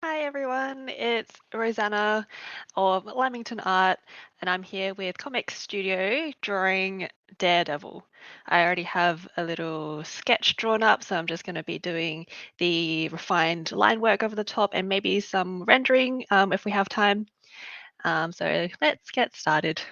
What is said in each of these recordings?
Hi everyone, it's Rosanna of Lamington Art, and I'm here with ComX Studio drawing Daredevil. I already have a little sketch drawn up, so I'm just going to be doing the refined line work over the top and maybe some rendering if we have time. So let's get started.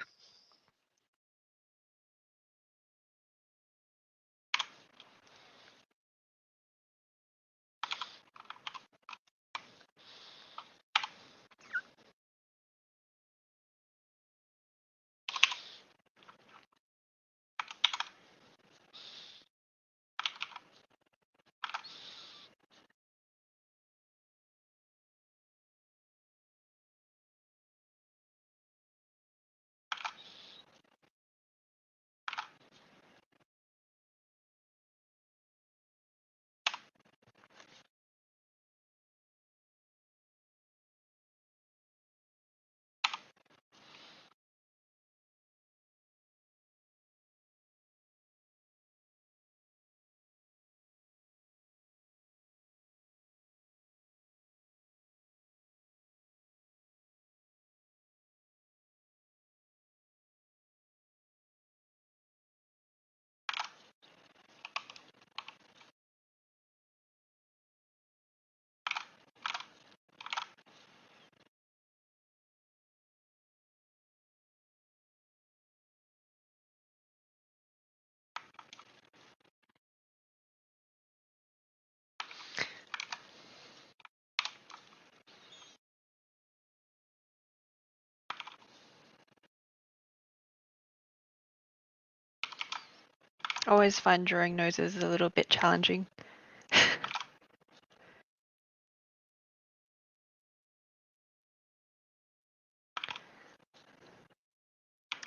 I always find drawing noses a little bit challenging.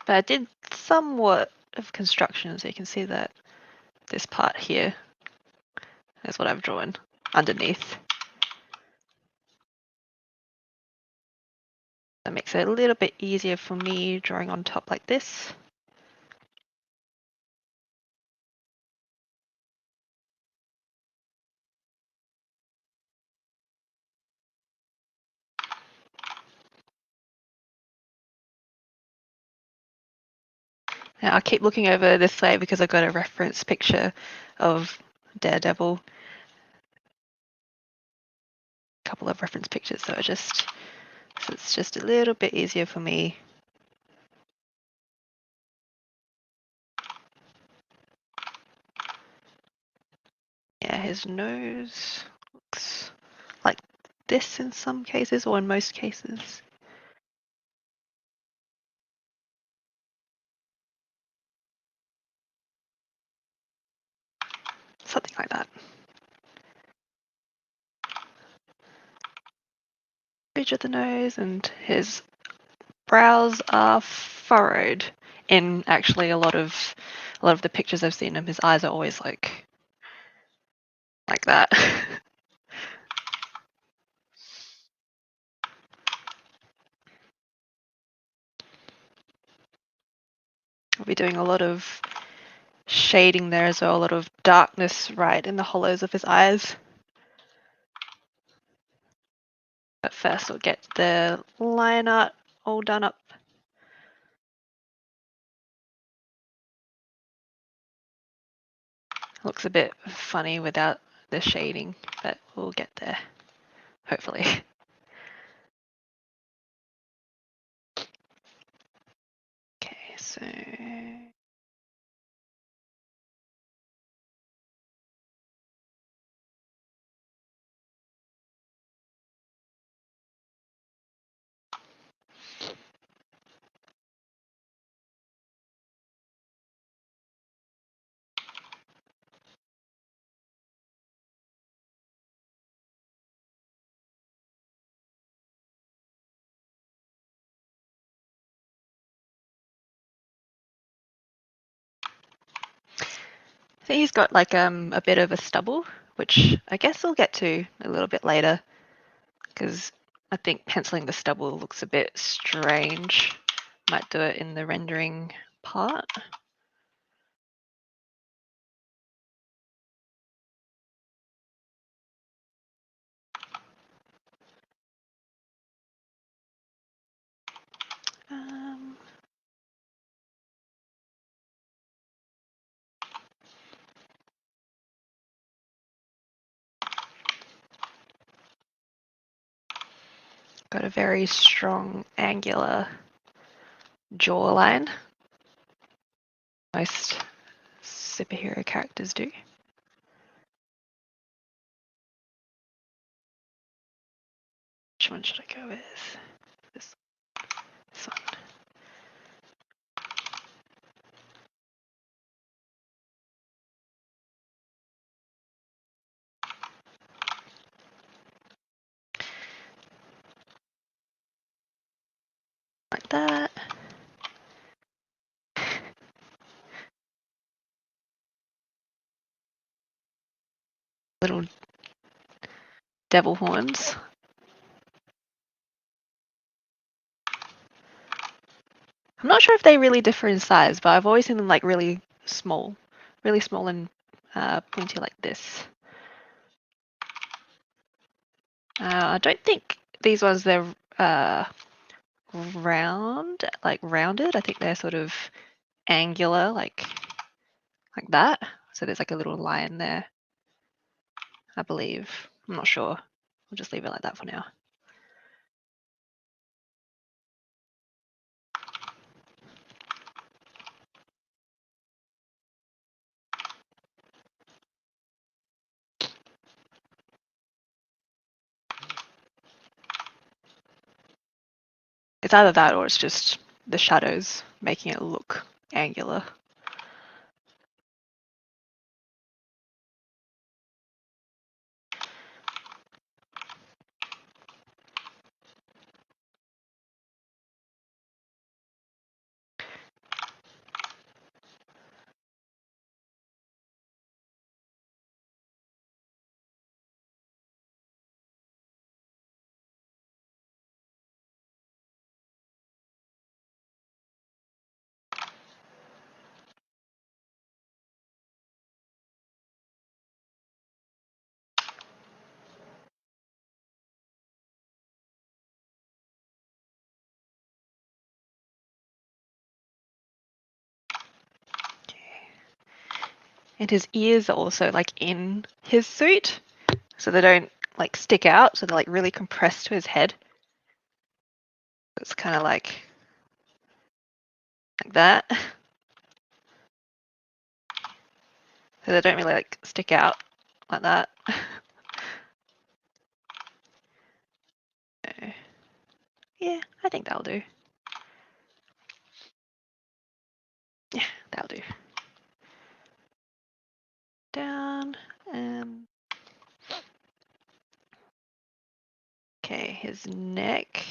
But I did somewhat of construction, so you can see that this part here is what I've drawn underneath. That makes it a little bit easier for me drawing on top like this. Now I'll keep looking over this way because I've got a reference picture of Daredevil. A couple of reference pictures, so it's just a little bit easier for me. Yeah, his nose looks like this in some cases, or in most cases. Something like that. Bridge of the nose, and his brows are furrowed. In actually a lot of the pictures I've seen him, his eyes are always like that. I'll be doing a lot of shading there as well, a lot of darkness right in the hollows of his eyes. But first we'll get the line art all done up. Looks a bit funny without the shading, but we'll get there, hopefully. Okay, so I think he's got like a bit of a stubble, which I guess we'll get to a little bit later, because I think penciling the stubble looks a bit strange. Might do it in the rendering part. Got a very strong angular jawline. Most superhero characters do. Which one should I go with? This one. Like that. Little devil horns. I'm not sure if they really differ in size, but I've always seen them like really small and pointy like this. I don't think these ones they're rounded. I think they're sort of angular, like that. So there's like a little line there, I believe. I'm not sure. We'll just leave it like that for now. It's either that or it's just the shadows making it look angular. And his ears are also like in his suit, so they don't like stick out, so they're like really compressed to his head. It's kind of like that. So they don't really like stick out like that. So, yeah, I think that'll do. Yeah, that'll do. Down and okay, his neck.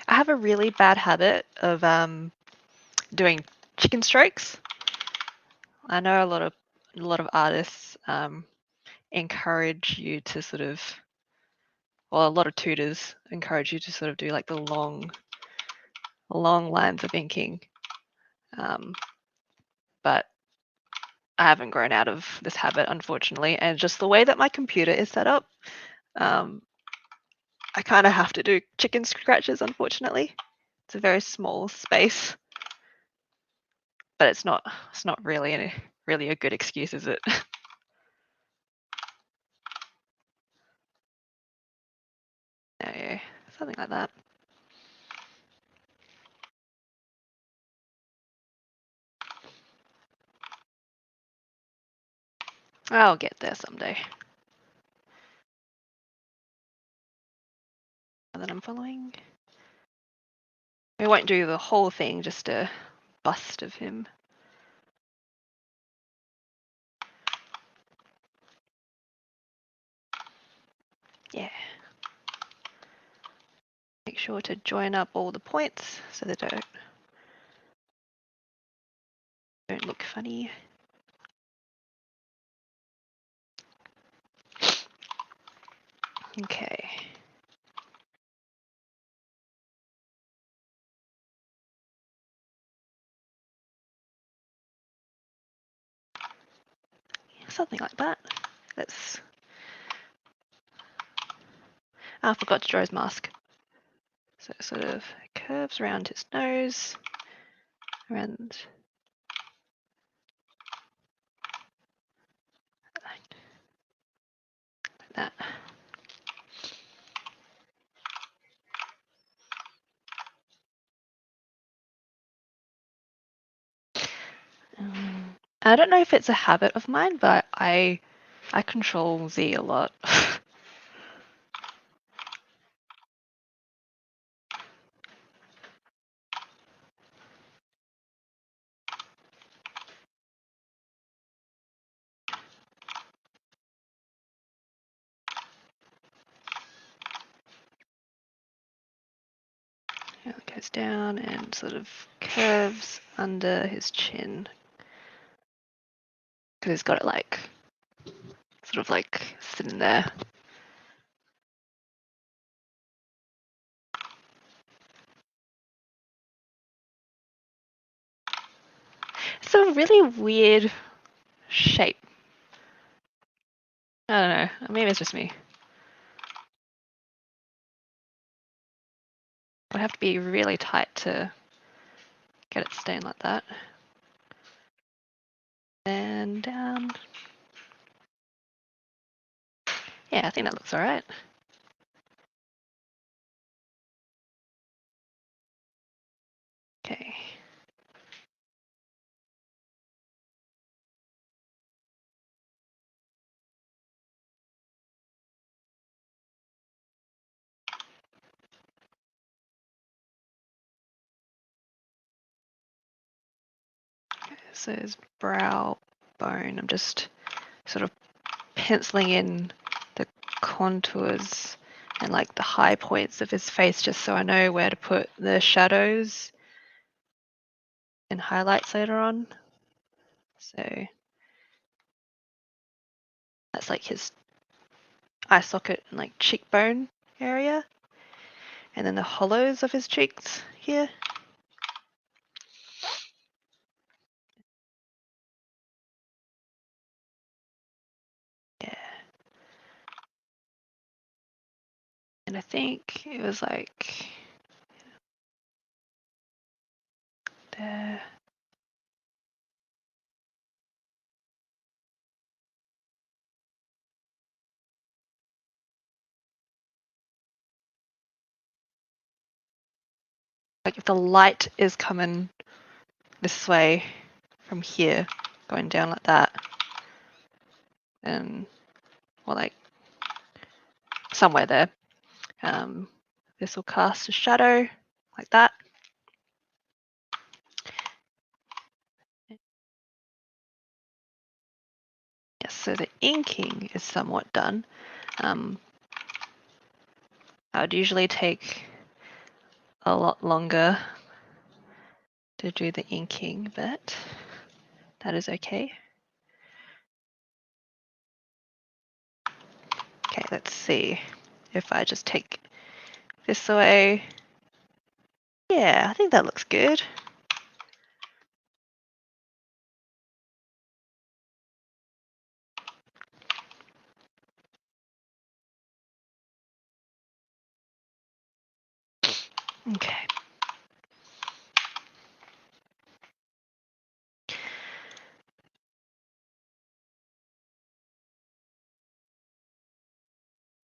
I have a really bad habit of doing chicken strokes. I know a lot of artists encourage you to sort of, well, a lot of tutors encourage you to sort of do like the long lines of inking. But I haven't grown out of this habit, unfortunately, and just the way that my computer is set up, I kind of have to do chicken scratches, unfortunately. It's a very small space, but it's not really a good excuse, is it? Yeah, something like that. I'll get there someday. And then I'm following. We won't do the whole thing, just a bust of him. Yeah. Make sure to join up all the points so they don't look funny. Okay. something like that. Let's. I forgot to draw his mask. So it sort of curves around his nose, around like that. I don't know if it's a habit of mine, but I control Z a lot. It goes down and sort of curves under his chin. Because he's got it like, sort of like sitting there. It's a really weird shape. I don't know. Maybe it's just me. It would have to be really tight to get it staying like that. And down. Yeah, I think that looks alright. Okay. So his brow bone, I'm just sort of penciling in the contours and like the high points of his face just so I know where to put the shadows and highlights later on. So that's like his eye socket and like cheekbone area. And then the hollows of his cheeks here. Yeah. And I think it was like there. Like if the light is coming this way from here, going down like that, and or like somewhere there, this will cast a shadow like that. Yes, so the inking is somewhat done. I would usually take a lot longer to do the inking, but that is okay. Okay, let's see if I just take this away. Yeah, I think that looks good. Okay.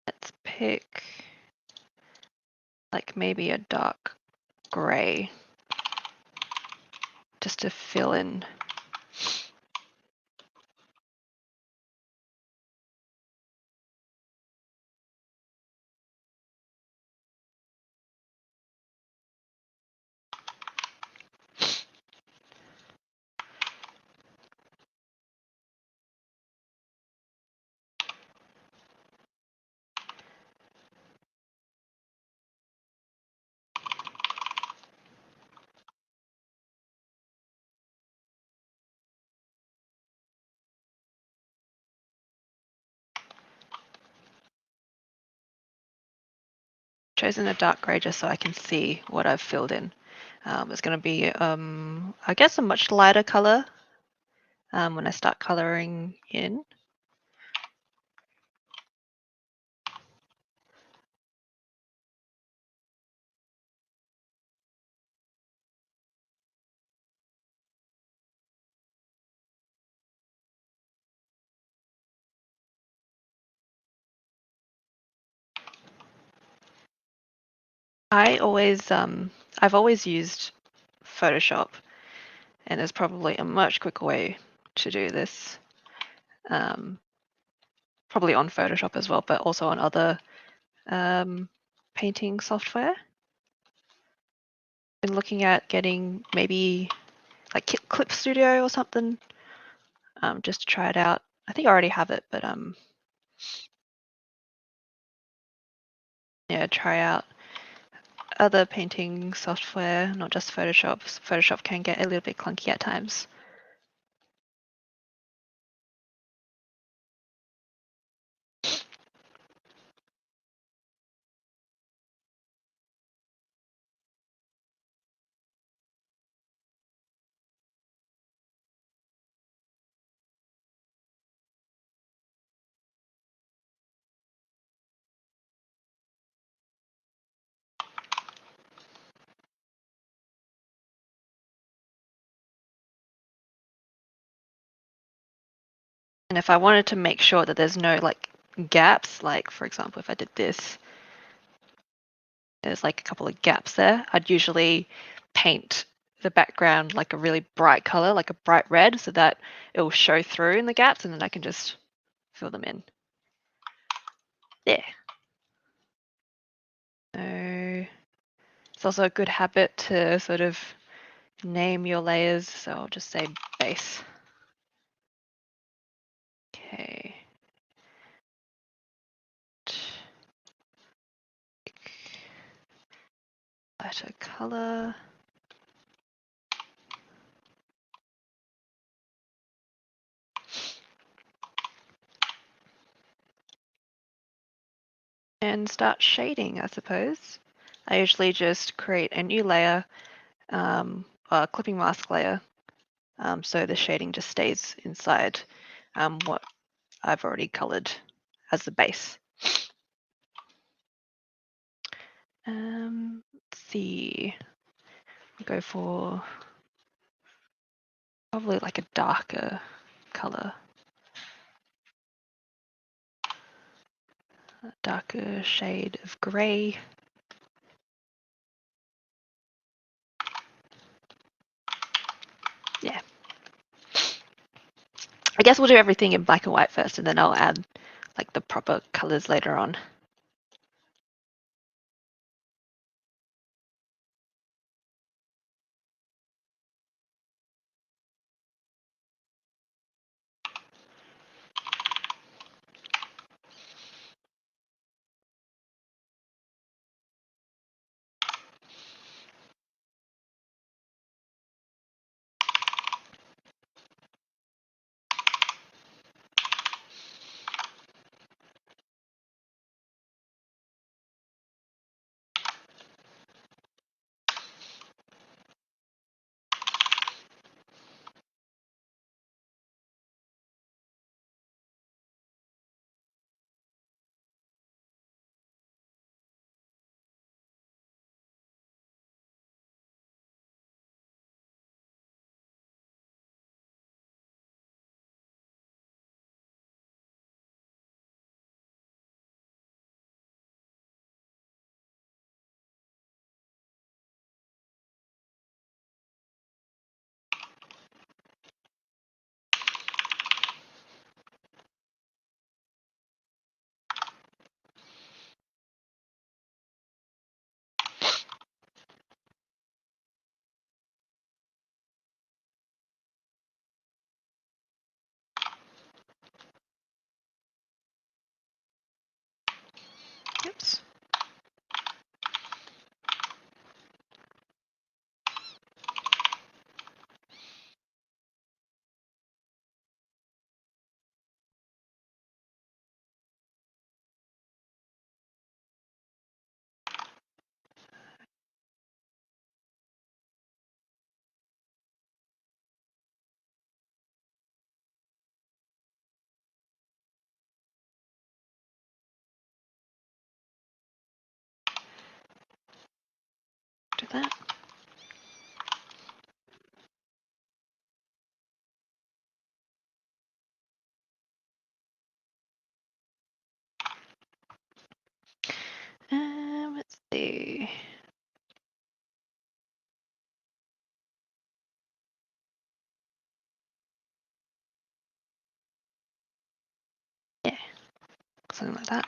Let's pick like maybe a dark gray just to fill in. Chosen a dark gray just so I can see what I've filled in. It's going to be, I guess, a much lighter color when I start coloring in. I've always used Photoshop, and there's probably a much quicker way to do this. Probably on Photoshop as well, but also on other painting software. Been looking at getting maybe like Clip Studio or something, just to try it out. I think I already have it, but yeah, try out other painting software, not just Photoshop. Photoshop can get a little bit clunky at times. And if I wanted to make sure that there's no like gaps, like for example, if I did this, there's like a couple of gaps there, I'd usually paint the background like a really bright color, like a bright red, so that it will show through in the gaps, and then I can just fill them in. There. So it's also a good habit to sort of name your layers. So I'll just say base. Okay. Lighter color. And start shading, I suppose. I usually just create a new layer, a clipping mask layer, so the shading just stays inside what I've already colored as the base. Let's see. I'll go for probably like a darker color. A darker shade of gray. Yeah. I guess we'll do everything in black and white first, and then I'll add like the proper colors later on. Oops. that. Let's see. Yeah, something like that.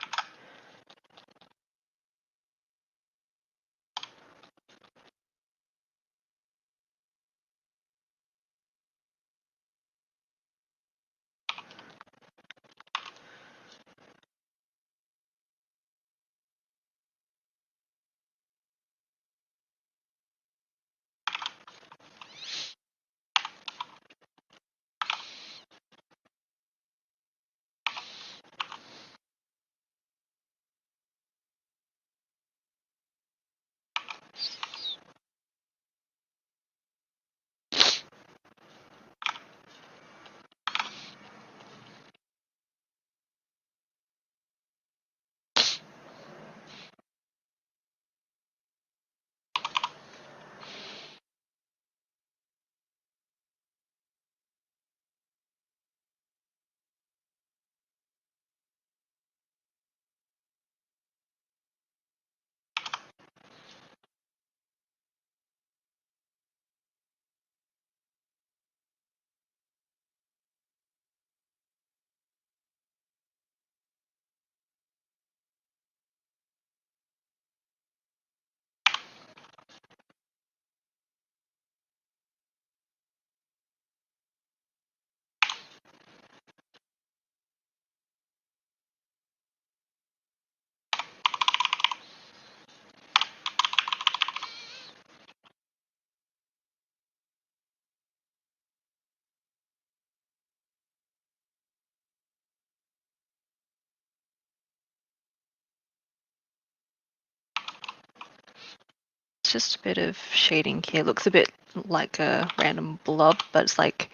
It's just a bit of shading here. It looks a bit like a random blob, but it's like,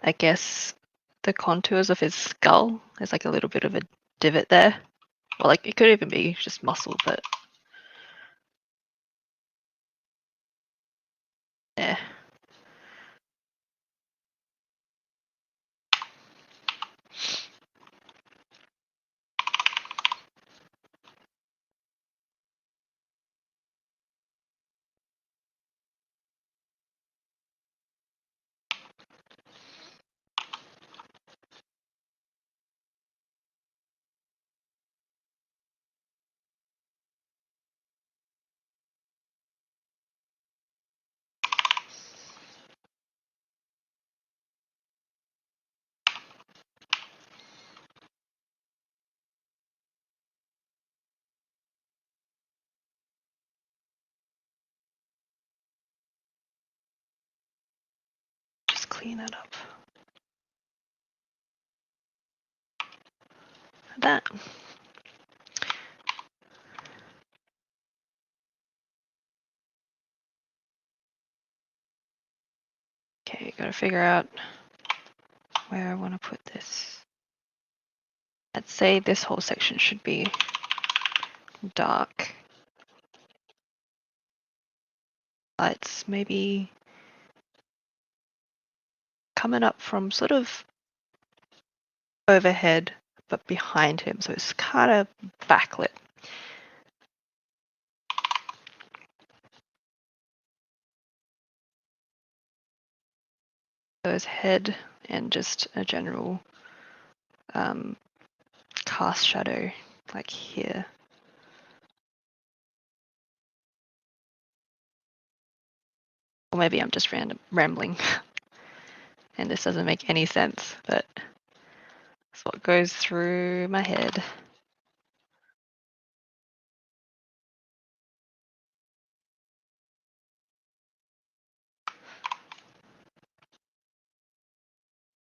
I guess, the contours of his skull. There's like a little bit of a divot there. Or like it could even be just muscle, but yeah. Just clean that up. That. Okay, gotta figure out where I want to put this. I'd say this whole section should be dark. Lights maybe coming up from sort of overhead, but behind him, so it's kind of backlit. So his head and just a general cast shadow, like here. Or maybe I'm just rambling and this doesn't make any sense, but it's what goes through my head.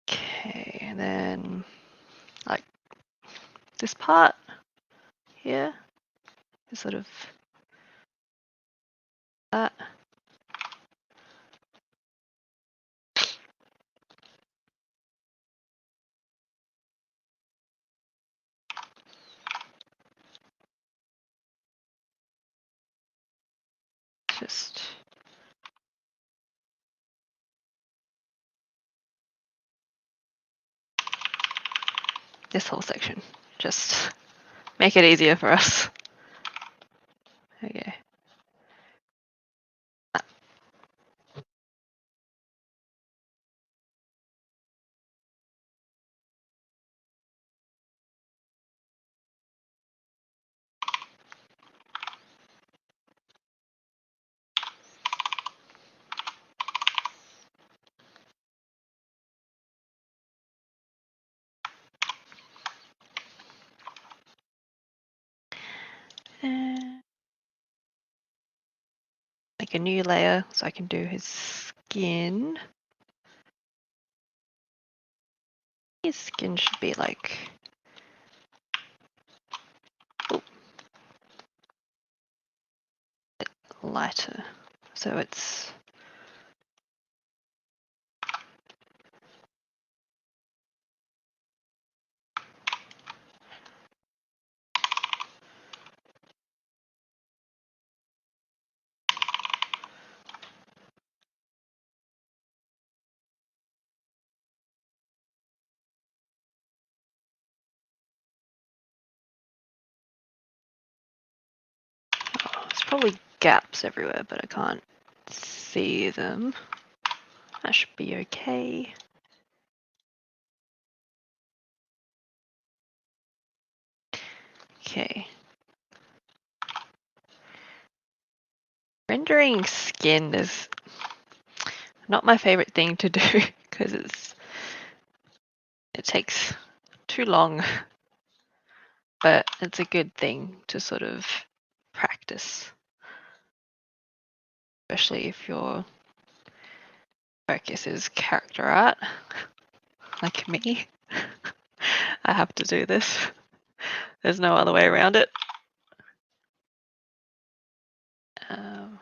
Okay, and then like this part here is sort of that. just this whole section. Just make it easier for us. Okay. And make a new layer so I can do his skin. His skin should be like lighter, so it's there's probably gaps everywhere, but I can't see them. That should be okay. Okay. Rendering skin is not my favorite thing to do because it takes too long, but it's a good thing to sort of practice, especially if your focus is character art, like me. I have to do this. There's no other way around it. Um,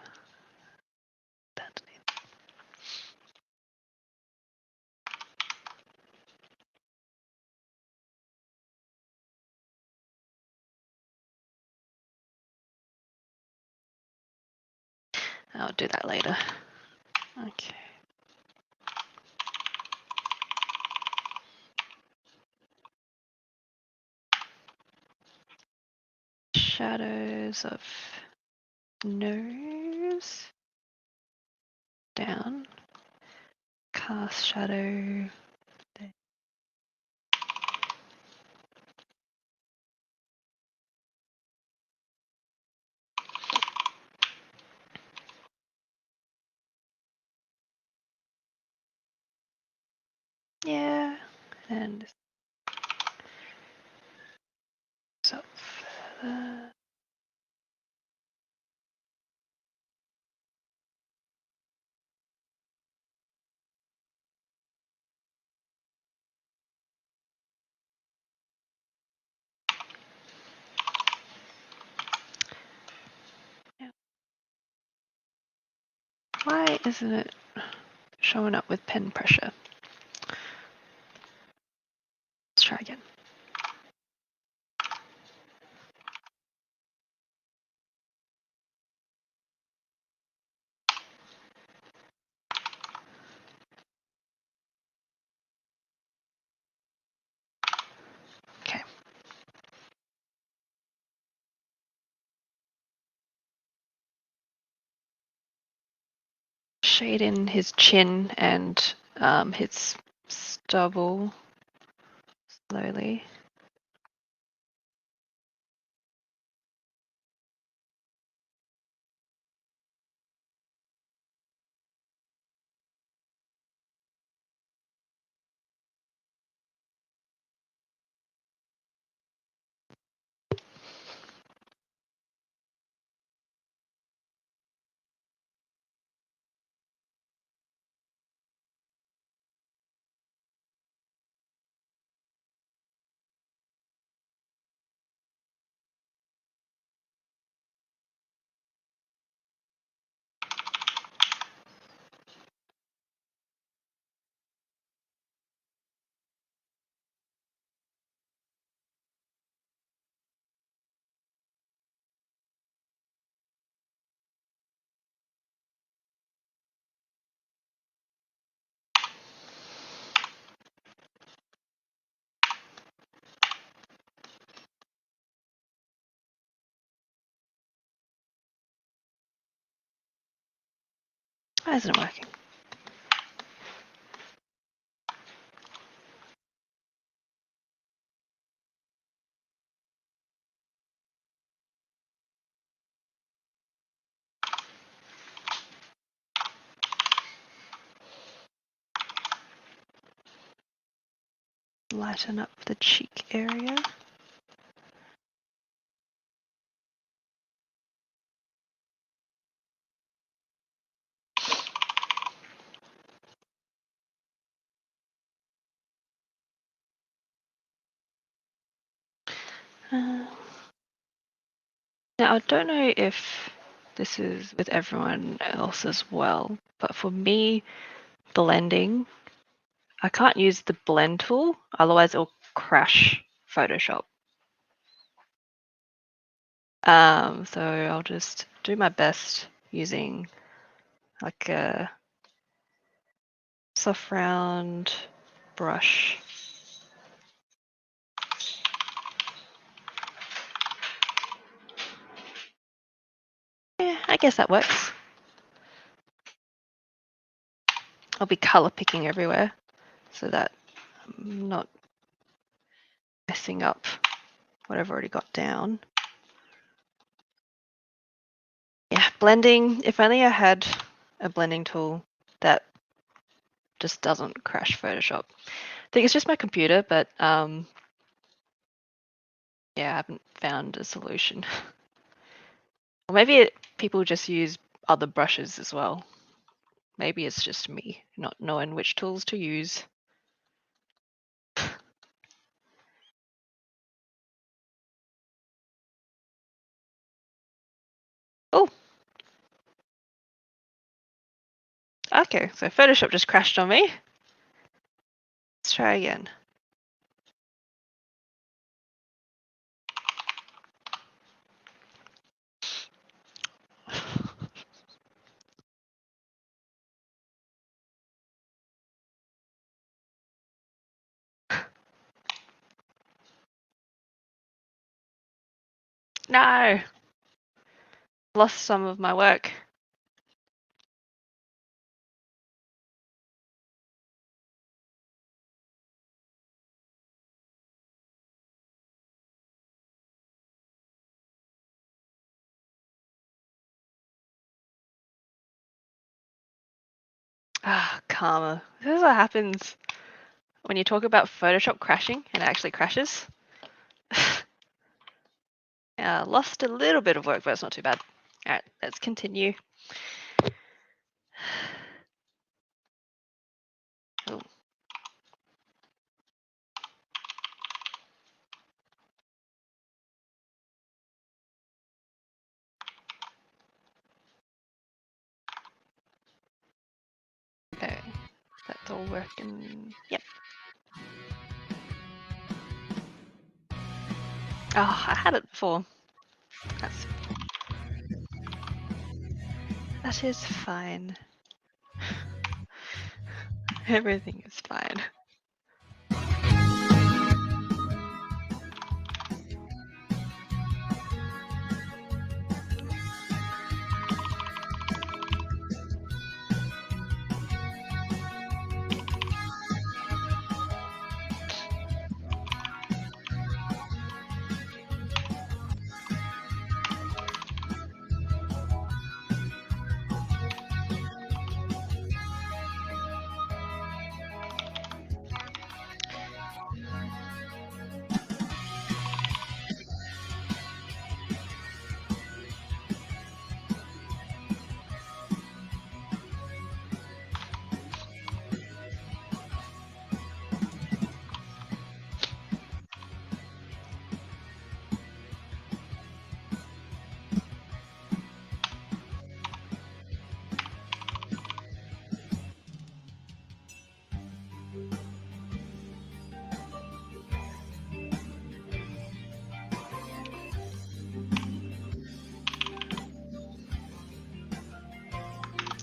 I'll do that later. Okay. Shadows of nose. Down. Cast shadow. There. Yeah. And so further. Why isn't it showing up with pen pressure? Let's try again. Okay. Shade in his chin and his stubble slowly. Why isn't it working? Lighten up the cheek area. Now, I don't know if this is with everyone else as well, but for me, blending, I can't use the blend tool, otherwise it'll crash Photoshop. So I'll just do my best using like a soft round brush. Yeah, I guess that works. I'll be color picking everywhere so that I'm not messing up what I've already got down. Yeah, blending, if only I had a blending tool that just doesn't crash Photoshop. I think it's just my computer, but yeah, I haven't found a solution. Or maybe people just use other brushes as well. Maybe it's just me not knowing which tools to use. Oh, okay, so Photoshop just crashed on me. Let's try again. No, lost some of my work. Ah, karma. This is what happens when you talk about Photoshop crashing and it actually crashes. Lost a little bit of work, but it's not too bad. All right, let's continue. Oh. Okay, that's all working. Yep. Oh, I had it before. That is fine. Everything is fine.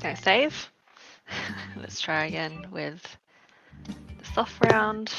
Okay, save. Let's try again with the soft round.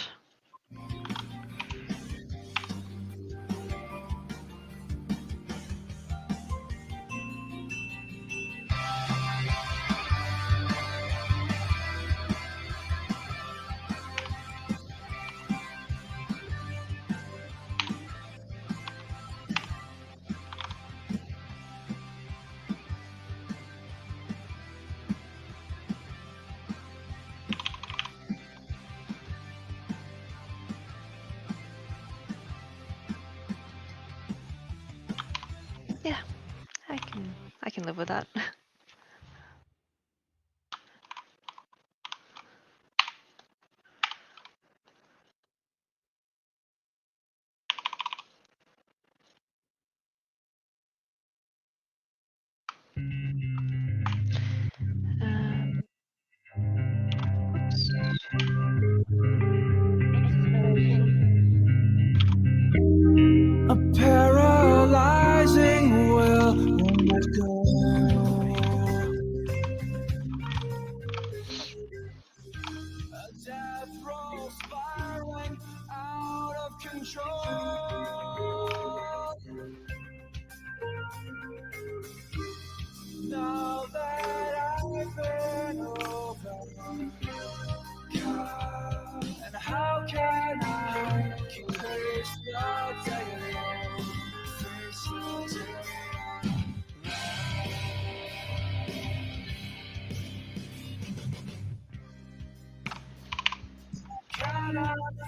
I can live with that. Oops. A paralyzing will won't let go. A death roll spiraling out of control. Now that I've been overcome, and how can I face the day alone? Face the day Can I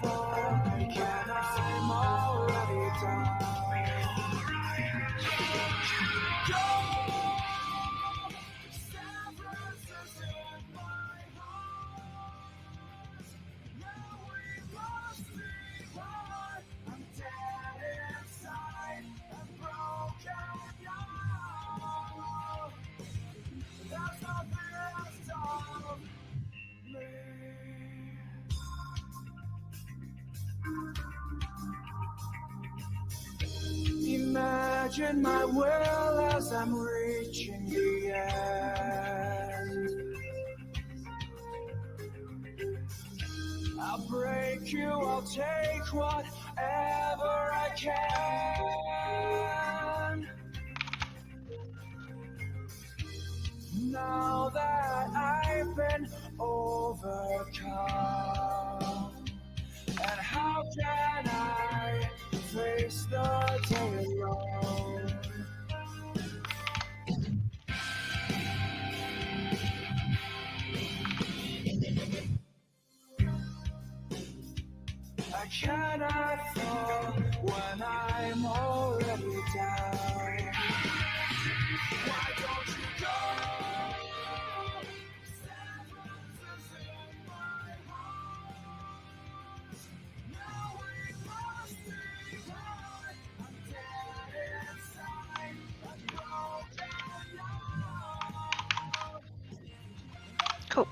fall? Can I'm already down? Severances in my heart. Now we must be one. I'm dead inside and broken now. That's not the rest of me. Imagine my will as I'm reaching the end. I'll break you, I'll take whatever I can. Now that I've been overcome, and how can I face the day alone? I cannot fall when I'm already down. Why don't you go? Severances in my heart. Now we must be one. I'm dead inside and broken now. Cool.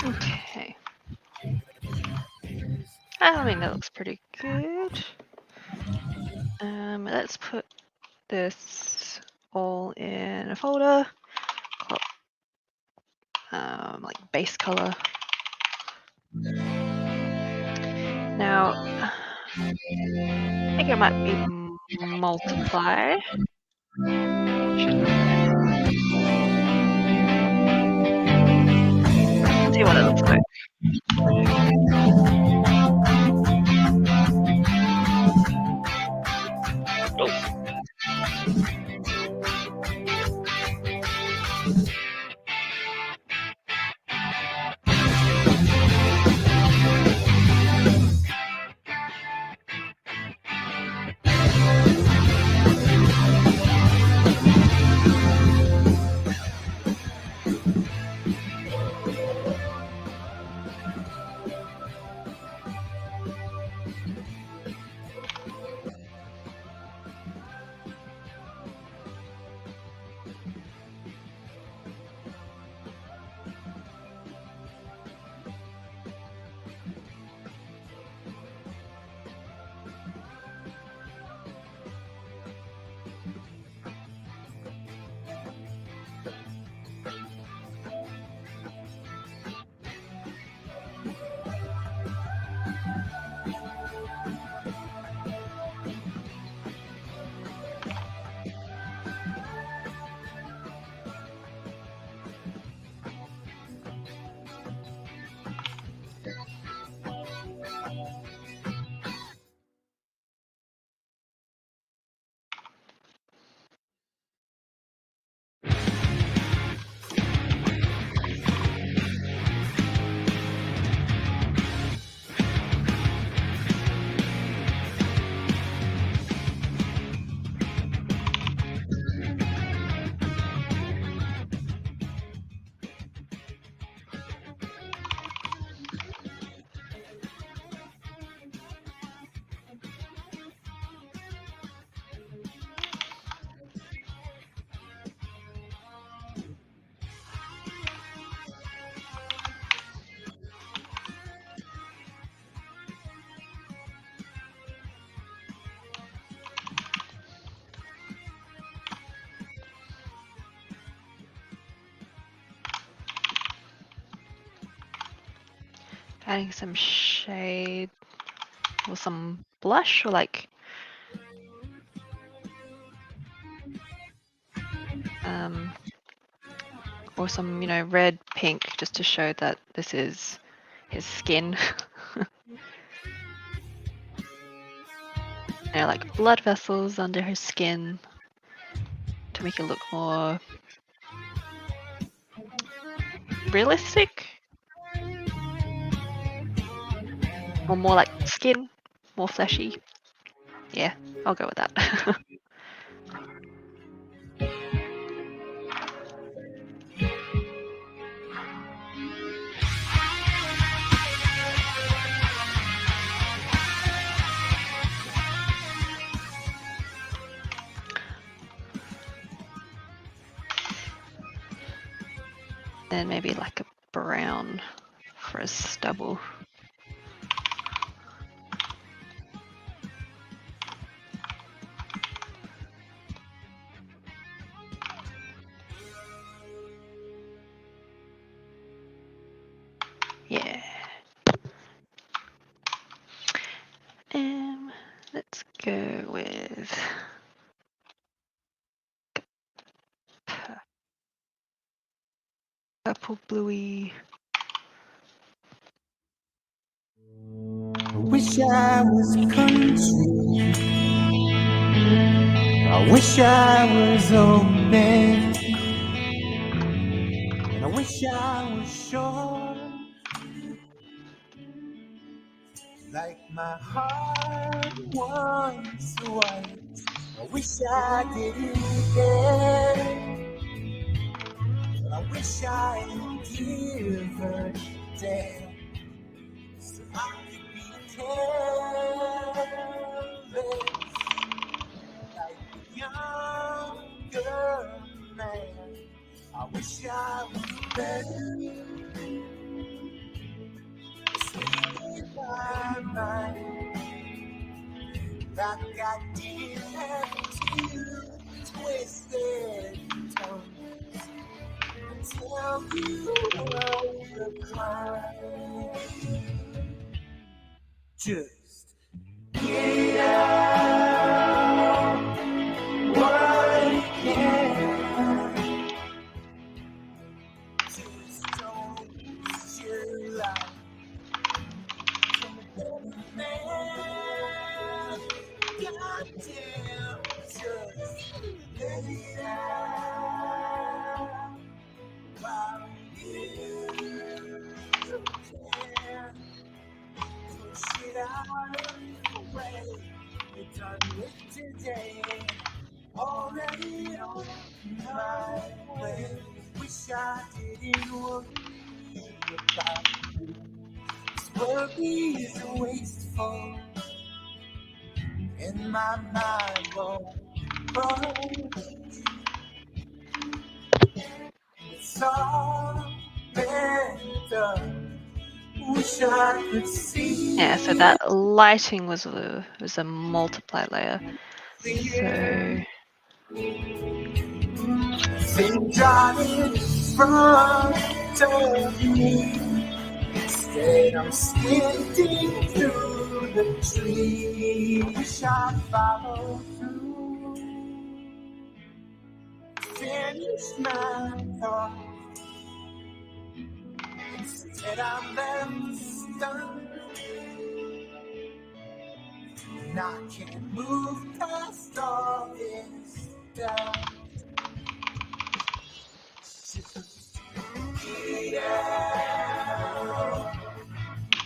Okay. I mean, that looks pretty good. Let's put this all in a folder called like base color. Now, I think it might be multiply. See what it looks like. adding some shade or some blush or like or some, you know, red, pink, just to show that this is his skin. You know, like blood vessels under his skin to make it look more realistic. Or more like skin, more fleshy. Yeah, I'll go with that. Then maybe like a brown for his stubble. Yeah. Let's go with purple bluey. I wish I was country. I wish I was open. And I wish I was short. Like my heart once was. I wish I didn't care. But I wish I didn't give a damn. So I could be careless. Like a younger man. I wish I was better. In my mind, that got deep and twisted tongues until you were the climb. Just get out what you can. Just don't waste your life. Man, goddamn, just let it out while you can. Push it out of the way. You're done with today. Already on my way. Wish I didn't worry about you. Worry is wasteful, and my mind won't budge. It's all been done. Wish I could see. Yeah, so that lighting was a multiply layer. So Think driving in front of me. Instead, I'm squinting through the trees. Wish I'd follow through. Finish my thought. Instead, I'm left stunned. And I can't move past all this doubt. Just get out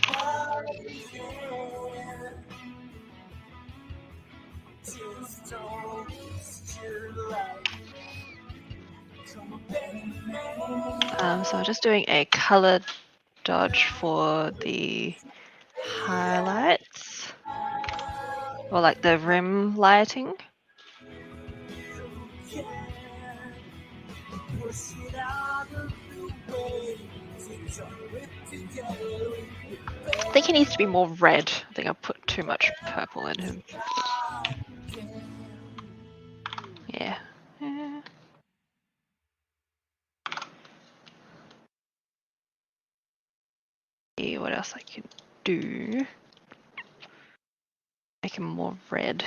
while you can. Just don't waste your life. Come on, baby. so I'm just doing a color dodge for the highlights or like the rim lighting. I think he needs to be more red. I think I put too much purple in him. Yeah. see what else I can do. Make him more red.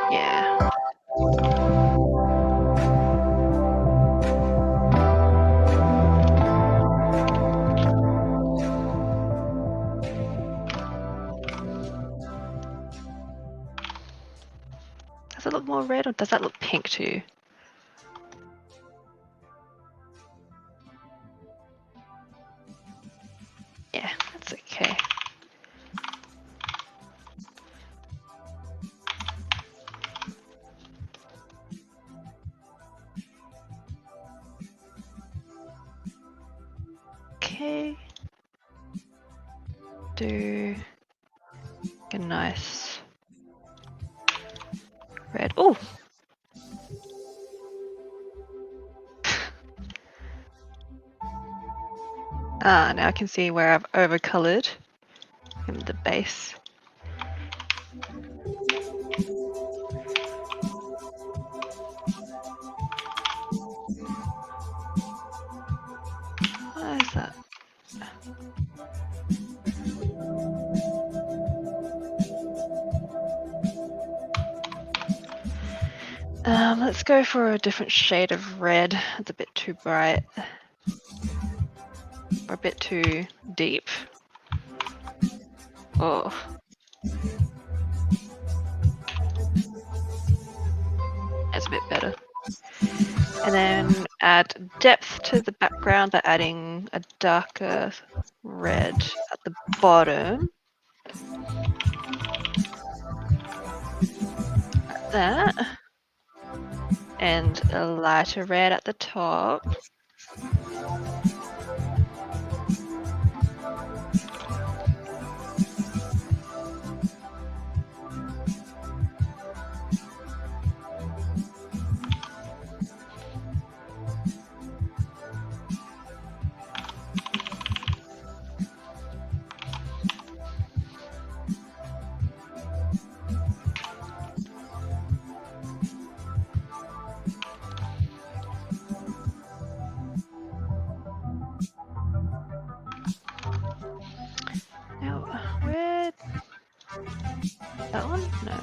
Yeah. Does it look more red or does that look pink too? Yeah, that's okay. Okay. Do a nice red. Oh! Ah, now I can see where I've overcolored in the base. Why is that? Let's go for a different shade of red. It's a bit too bright. Or a bit too deep. Oh. That's a bit better. And then add depth to the background by adding a darker red at the bottom. Like that. And a lighter red at the top. Now, where? That one? No.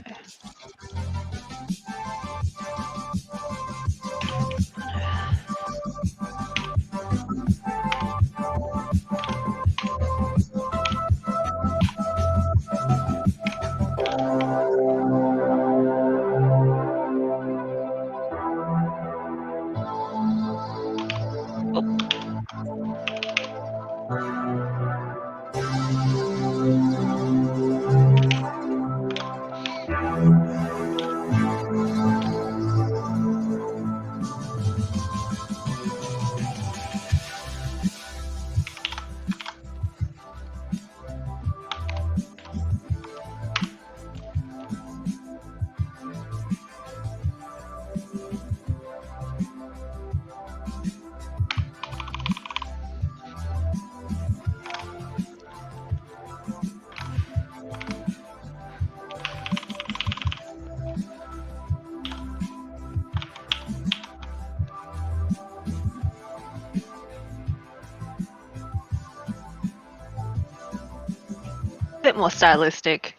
A bit more stylistic.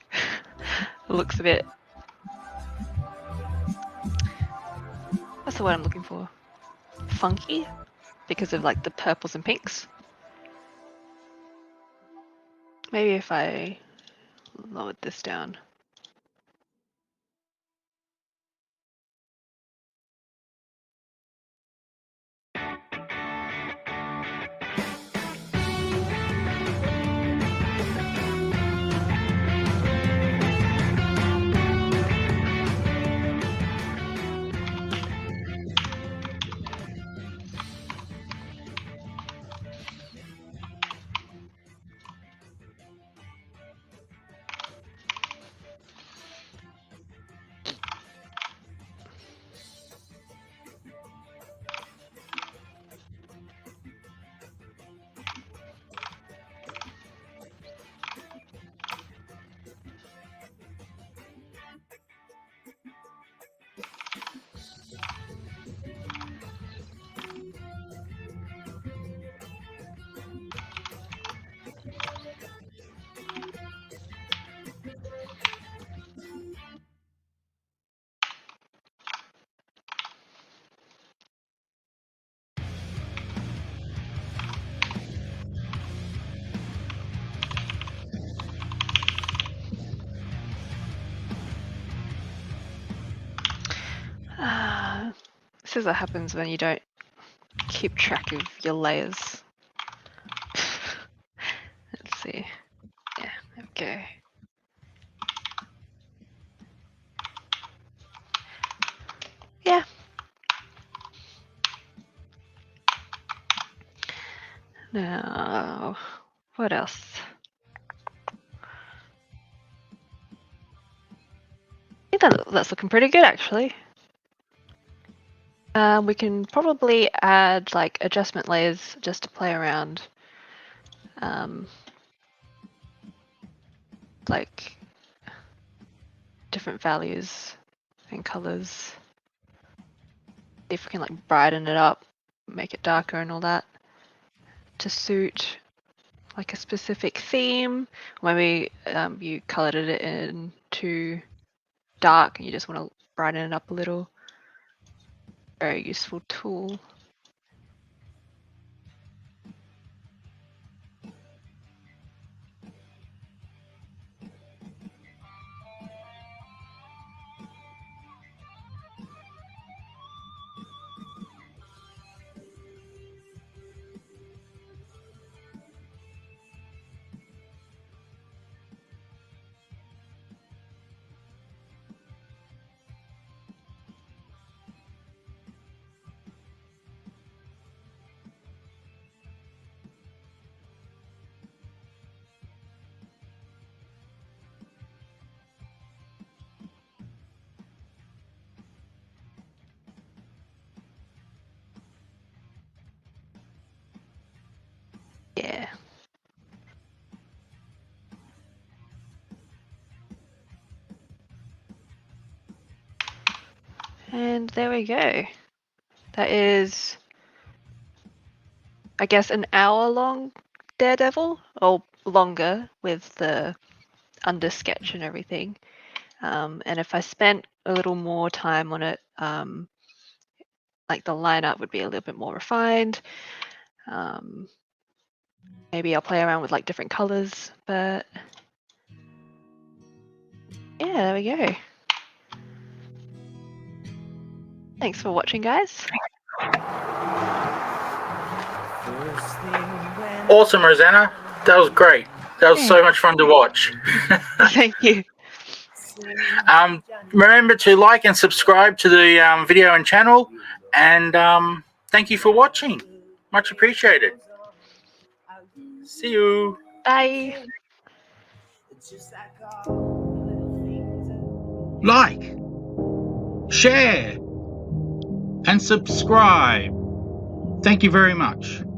It looks a bit. That's the word I'm looking for. Funky, because of like the purples and pinks. Maybe if I lowered this down. this is what happens when you don't keep track of your layers. Let's see. Yeah, there we go. Yeah. Now, what else? I think that's looking pretty good, actually. We can probably add like adjustment layers just to play around. Like different values and colors. See if we can like brighten it up, make it darker and all that to suit like a specific theme. Maybe you colored it in too dark and you just want to brighten it up a little. Very useful tool. Yeah. And there we go. That is, I guess, an hour long Daredevil, or longer with the under sketch and everything. And if I spent a little more time on it, like the lineup would be a little bit more refined. Maybe I'll play around with like different colors, but yeah, there we go. Thanks for watching, guys. Awesome, Rosanna. That was great. That was so much fun to watch. Thank you. Remember to like and subscribe to the video and channel. And thank you for watching. Much appreciated. See you. Bye. Like, share, and subscribe. Thank you very much.